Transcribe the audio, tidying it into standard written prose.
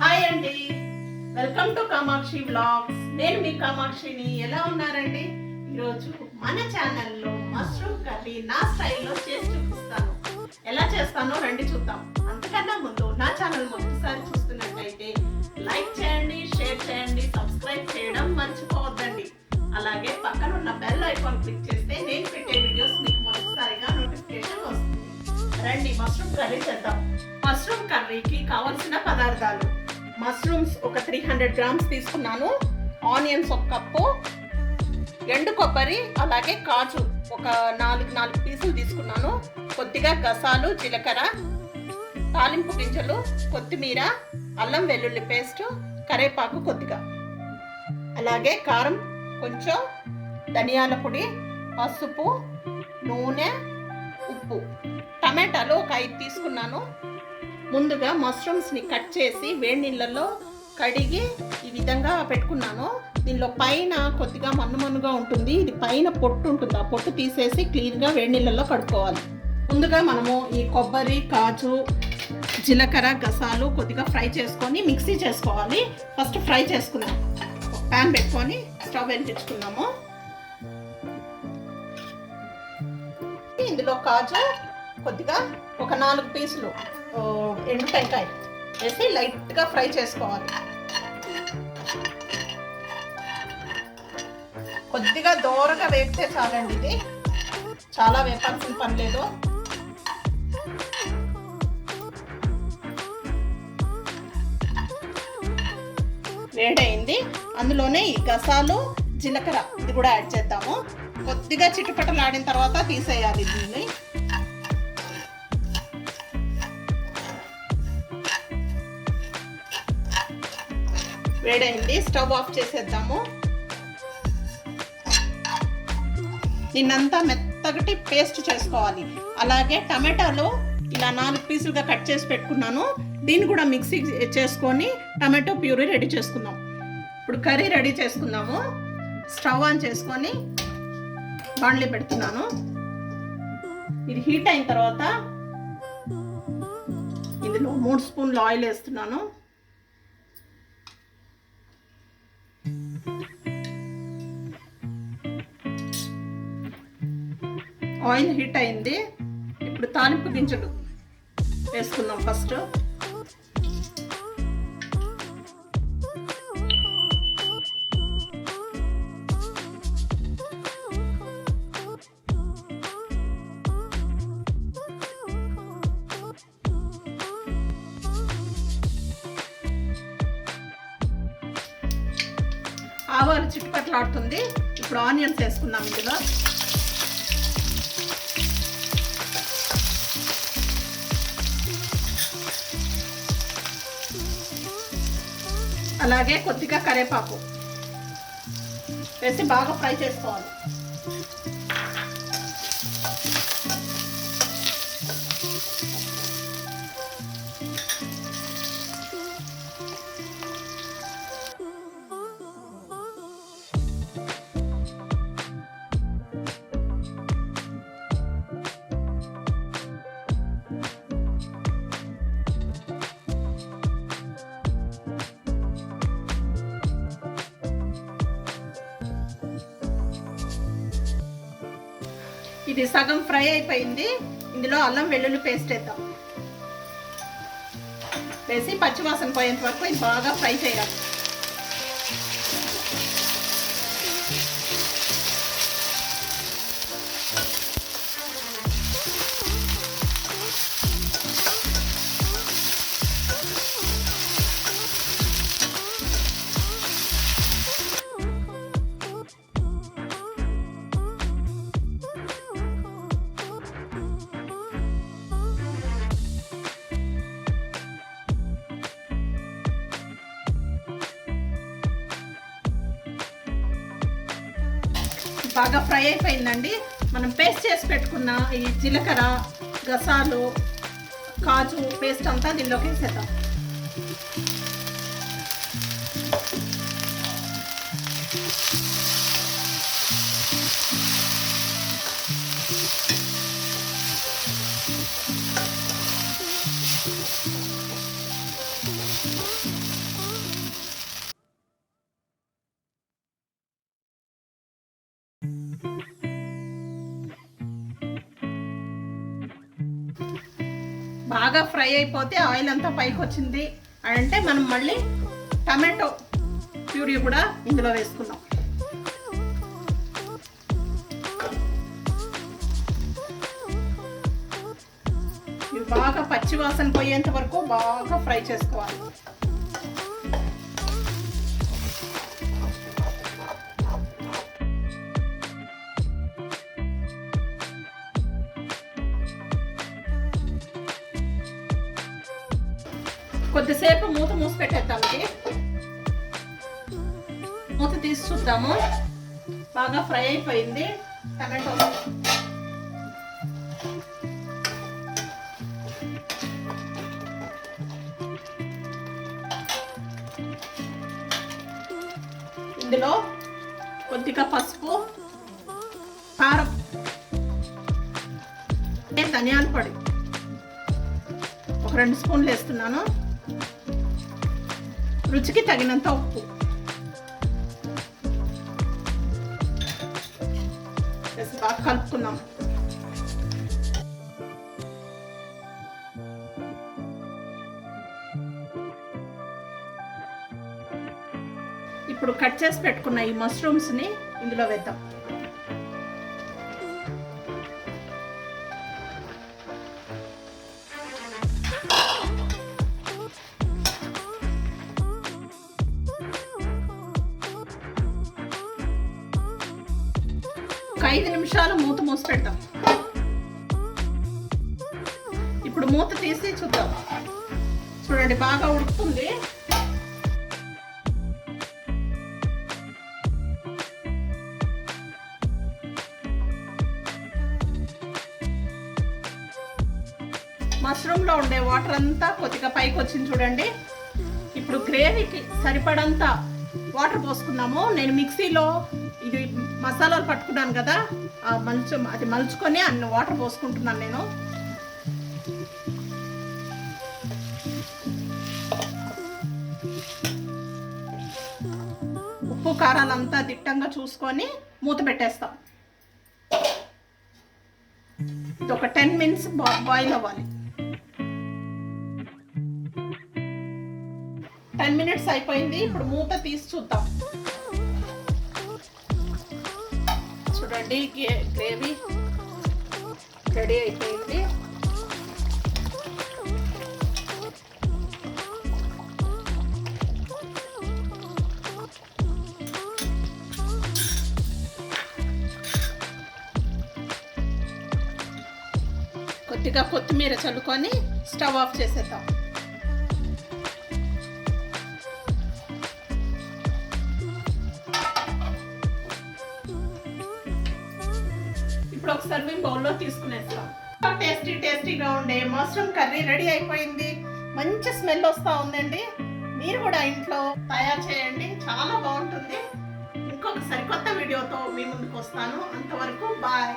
Hi అండి, welcome to Kamakshi vlogs. నేను మీ కామాక్షిని. ఎలా ఉన్నారండి? ఈరోజు మన ఛానల్లో మష్రూమ్ కర్రీ నా స్టైల్లో చేసి చూపిస్తాను. ఎలా చేస్తానో రండి చూద్దాం. అంతకన్నా ముందు నా ఛానల్ మొదటిసారి చూస్తున్నట్టయితే లైక్ చేయండి, షేర్ చేయండి, సబ్స్క్రైబ్ చేయడం మర్చిపోవద్దండి. అలాగే పక్కన ఉన్న బెల్ ఐకాన్ క్లిక్ చేస్తే నేను పెట్టే వీడియోస్ మీకు మొదటిసారిగా నోటిఫికేషన్ వస్తుంది. రండి మష్రూమ్ కర్రీ చేద్దాం. మష్రూమ్ కర్రీకి కావలసిన పదార్థాలు: మష్రూమ్స్ ఒక 300 గ్రామ్స్ తీసుకున్నాను, ఆనియన్స్ ఒక కప్పు, ఎండు కొబ్బరి, అలాగే కాజు ఒక 4 పీసులు తీసుకున్నాను, కొద్దిగా గసాలు, జీలకర్ర, తాలింపు గింజలు, కొత్తిమీర, అల్లం వెల్లుల్లి పేస్ట్, కరివేపాకు కొద్దిగా, అలాగే కారం కొంచెం, ధనియాల పొడి, పసుపు, నూనె, ఉప్పు. టమాటాలు ఒక 5 తీసుకున్నాను. ముందుగా మష్రూమ్స్ని కట్ చేసి వేడి నీళ్ళల్లో కడిగి ఈ విధంగా పెట్టుకున్నాను. దీనిలో పైన కొద్దిగా మన్నుగా ఉంటుంది, ఇది పైన పొట్టు ఉంటుంది, ఆ పొట్టు తీసేసి క్లీన్గా వేడి నీళ్ళల్లో కడుక్కోవాలి. ముందుగా మనము ఈ కొబ్బరి, కాజు, జీలకర్ర, గసాలు కొద్దిగా ఫ్రై చేసుకొని మిక్సీ చేసుకోవాలి. ఫస్ట్ ఫ్రై చేసుకుందాం. ప్యాన్ పెట్టుకొని స్టవ్ వెలిగించుకున్నాము. ఇందులో కాజు కొద్దిగా ఒక 4 పీసులు ఎండు టెంకాయ వేసి లైట్గా ఫ్రై చేసుకోవాలి. కొద్దిగా దోరగా వేగితే చాలండి, ఇది చాలా వేపాల్సిన పని లేదు. వేడైంది, అందులోనే ఈ గసాలు, జీలకర్ర ఇది కూడా యాడ్ చేద్దాము. కొద్దిగా చిట్టుపట్టలాడిన తర్వాత తీసేయాలి దీన్ని. వేడైంది, స్టవ్ ఆఫ్ చేసేద్దాము. దీన్నంతా మెత్తగటి పేస్ట్ చేసుకోవాలి. అలాగే టమాటాలు ఇలా 4 పీసులుగా కట్ చేసి పెట్టుకున్నాను, దీన్ని కూడా మిక్సీ చేసుకొని టమాటో ప్యూరీ రెడీ చేసుకుందాం. ఇప్పుడు కర్రీ రెడీ చేసుకుందాము. స్టవ్ ఆన్ చేసుకొని బాండ్లీ పెడుతున్నాను. ఇది హీట్ అయిన తర్వాత ఇందులో 3 స్పూన్లు ఆయిల్ వేస్తున్నాను. ఆయిల్ హీట్ అయింది, ఇప్పుడు తాలింపు గింజలు వేసుకుందాం. ఫస్ట్ ఆవాలు చిట్టుపట్లాడుతుంది. ఇప్పుడు ఆనియన్స్ వేసుకుందాం ఇందులో. అలాగే కొద్దిగా కరివేపాకు వేసి బాగా ఫ్రై చేసుకోవాలి. ఇది సగం ఫ్రై అయిపోయింది. ఇందులో అల్లం వెల్లుల్లి పేస్ట్ వేద్దాం. వేసి పచ్చివాసన పోయేంత వరకు ఇది బాగా ఫ్రై చేయాలి. బాగా ఫ్రై అయిపోయిందండి. మనం పేస్ట్ చేసి పెట్టుకున్న ఈ జీలకర్ర, గసాలు, కాజు పేస్ట్ అంతా దీనిలోకి వేసేద్దాం. బాగా ఫ్రై అయిపోతే ఆయిల్ అంతా పైకి వచ్చింది అంటే మనం మళ్ళీ టమాటో ప్యూరీ కూడా ఇందులో వేసుకుందాం. ఇవి బాగా పచ్చి వాసన పోయేంత వరకు బాగా ఫ్రై చేసుకోవాలి. కొద్దిసేపు మూత మూసి పెట్టేద్దామండి. మూత తీసి చూద్దాము. బాగా ఫ్రై అయిపోయింది టమాటో. ఇందులో కొద్దిగా పసుపు, కారం, ధనియాల పొడి ఒక 2 స్పూన్లు వేస్తున్నాను. రుచికి తగినంత ఉప్పు. బాగా కలుపుకున్నాం. ఇప్పుడు కట్ చేసి పెట్టుకున్న ఈ మష్రూమ్స్ని ఇందులో వేద్దాం. ఒక 5 నిమిషాలు మూత మూసి పెడతాం. ఇప్పుడు మూత తీసి చూద్దాం. చూడండి బాగా ఉడుకుతుంది. మష్రూమ్లో ఉండే వాటర్ అంతా కొద్దిగా పైకి వచ్చింది చూడండి. ఇప్పుడు గ్రేవీకి సరిపడంత వాటర్ పోసుకున్నాము. నేను మిక్సీలో ఇది మసాలాలు పట్టుకున్నాను కదా, అది మలుచుకొని అన్ని వాటర్ పోసుకుంటున్నాను నేను. ఉప్పు కారాలంతా దిట్టంగా చూసుకొని మూత పెట్టేస్తాం. ఇది ఒక 10 మినిట్స్ బాయిల్ అవ్వాలి. 10 మినిట్స్ అయిపోయింది. ఇప్పుడు మూత తీసి చూద్దాం. చూడండి గ్రేవీ రెడీ అయిపోయింది. కొద్దిగా కొత్తిమీర చల్లుకొని స్టవ్ ఆఫ్ చేసేద్దాం. ఇప్పుడు ఒక సర్వింగ్ బౌల్లో తీసుకునేస్తాం. టేస్టీగా ఉండే మష్రూమ్ కర్రీ రెడీ అయిపోయింది. మంచి స్మెల్ వస్తూ ఉందండి. మీరు కూడా ఇంట్లో తయారు చేయండి, చాలా బాగుంటుంది. ఇంకొక సరికొత్త వీడియోతో మీ ముందుకు వస్తాను. అంతవరకు బాయ్.